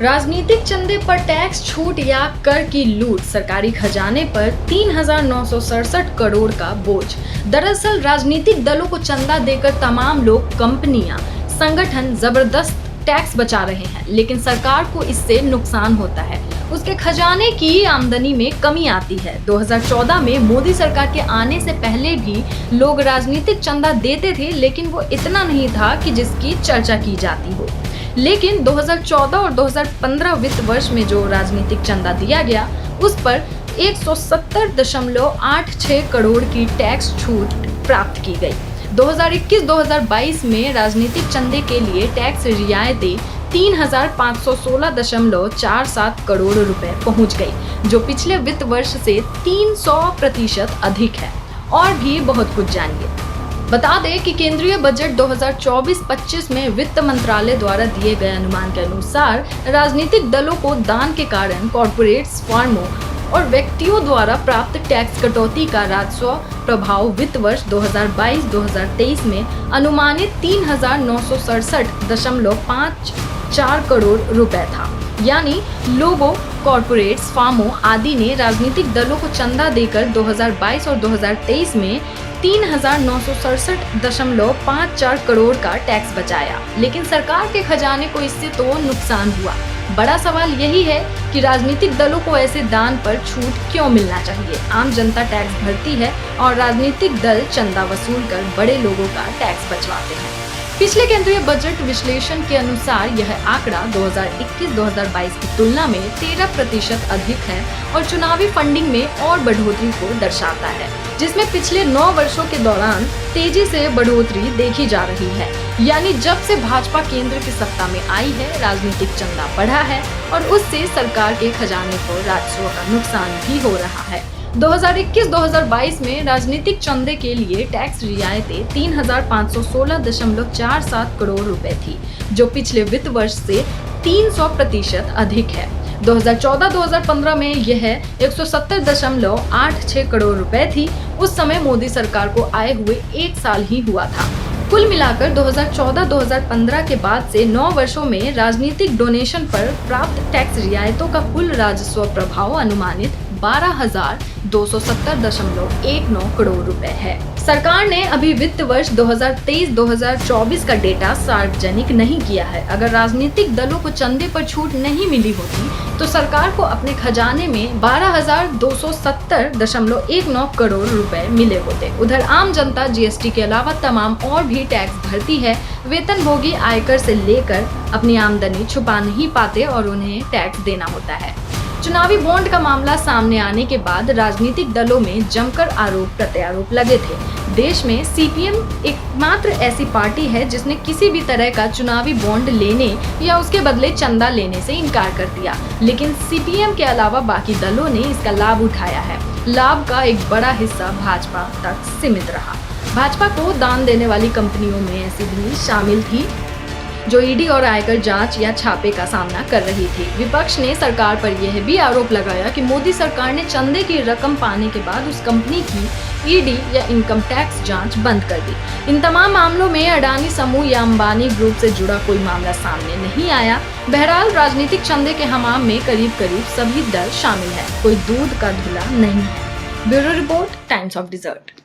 राजनीतिक चंदे पर टैक्स छूट या कर की लूट, सरकारी खजाने पर 3,967 करोड़ का बोझ। दरअसल राजनीतिक दलों को चंदा देकर तमाम लोग, कंपनियां, संगठन जबरदस्त टैक्स बचा रहे हैं, लेकिन सरकार को इससे नुकसान होता है। उसके खजाने की आमदनी में कमी आती है। 2014 में मोदी सरकार के आने से पहले भी लोग राजनीतिक चंदा देते थे, लेकिन वो इतना नहीं था कि जिसकी चर्चा की जाती हो। लेकिन 2014 और 2015 वित्त वर्ष में जो राजनीतिक चंदा दिया गया, उस पर 170.86 करोड़ की टैक्स छूट प्राप्त की गई। 2021-2022 में राजनीतिक चंदे के लिए टैक्स रियायतें 3,516.47 करोड़ रुपए पहुंच गई, जो पिछले वित्त वर्ष से 300% अधिक है। और भी बहुत कुछ जानिए। बता दें कि केंद्रीय बजट 2024-25 में वित्त मंत्रालय द्वारा दिए गए अनुमान के अनुसार राजनीतिक दलों को दान के कारण कॉर्पोरेट्स, फर्मों और व्यक्तियों द्वारा प्राप्त टैक्स कटौती का राजस्व प्रभाव वित्त वर्ष 2022-2023 में अनुमानित 3,967.54 करोड़ रुपए था। यानी लोगों, कॉर्पोरेट्स, फर्मों आदि ने राजनीतिक दलों को चंदा देकर 2022 और 2023 में 3,967.54 करोड़ का टैक्स बचाया, लेकिन सरकार के खजाने को इससे तो नुकसान हुआ। बड़ा सवाल यही है कि राजनीतिक दलों को ऐसे दान पर छूट क्यों मिलना चाहिए। आम जनता टैक्स भरती है और राजनीतिक दल चंदा वसूल कर बड़े लोगों का टैक्स बचवाते हैं। पिछले केंद्रीय बजट विश्लेषण के अनुसार यह आंकड़ा 2021-2022 की तुलना में 13% अधिक है और चुनावी फंडिंग में और बढ़ोतरी को दर्शाता है, जिसमें पिछले 9 वर्षों के दौरान तेजी से बढ़ोतरी देखी जा रही है। यानी जब से भाजपा केंद्र की सत्ता में आई है, राजनीतिक चंदा बढ़ा है और उससे सरकार के खजाने को राजस्व का नुकसान भी हो रहा है। 2021-2022 में राजनीतिक चंदे के लिए टैक्स रियायतें 3,516.47 करोड़ रुपए थी, जो पिछले वित्त वर्ष से 300% अधिक है। 2014-2015 में यह 170.86 करोड़ रुपए थी। उस समय मोदी सरकार को आए हुए 1 साल ही हुआ था। कुल मिलाकर 2014-2015 के बाद से 9 वर्षों में राजनीतिक डोनेशन पर प्राप्त टैक्स रियायतों का कुल राजस्व प्रभाव अनुमानित 12,270.19 करोड़ रुपए है। सरकार ने अभी वित्त वर्ष 2023-2024 का डेटा सार्वजनिक नहीं किया है। अगर राजनीतिक दलों को चंदे पर छूट नहीं मिली होती तो सरकार को अपने खजाने में 12,270.19 करोड़ रुपए मिले होते। उधर आम जनता जीएसटी के अलावा तमाम और भी टैक्स भरती है। वेतनभोगी आयकर से लेकर अपनी आमदनी छुपा नहीं पाते और उन्हें टैक्स देना होता है। चुनावी बॉन्ड का मामला सामने आने के बाद राजनीतिक दलों में जमकर आरोप प्रत्यारोप लगे थे। देश में सीपीएम एकमात्र ऐसी पार्टी है जिसने किसी भी तरह का चुनावी बॉन्ड लेने या उसके बदले चंदा लेने से इनकार कर दिया, लेकिन सीपीएम के अलावा बाकी दलों ने इसका लाभ उठाया है। लाभ का एक बड़ा हिस्सा भाजपा तक सीमित रहा। भाजपा को दान देने वाली कंपनियों में ऐसी भी शामिल थी जो ईडी और आयकर जांच या छापे का सामना कर रही थी। विपक्ष ने सरकार पर यह भी आरोप लगाया कि मोदी सरकार ने चंदे की रकम पाने के बाद उस कंपनी की ईडी या इनकम टैक्स जांच बंद कर दी। इन तमाम मामलों में अडानी समूह या अंबानी ग्रुप से जुड़ा कोई मामला सामने नहीं आया। बहरहाल राजनीतिक चंदे के हमाम में करीब करीब सभी दल शामिल है, कोई दूध का धुला नहीं है। Bureau report, times of dessert.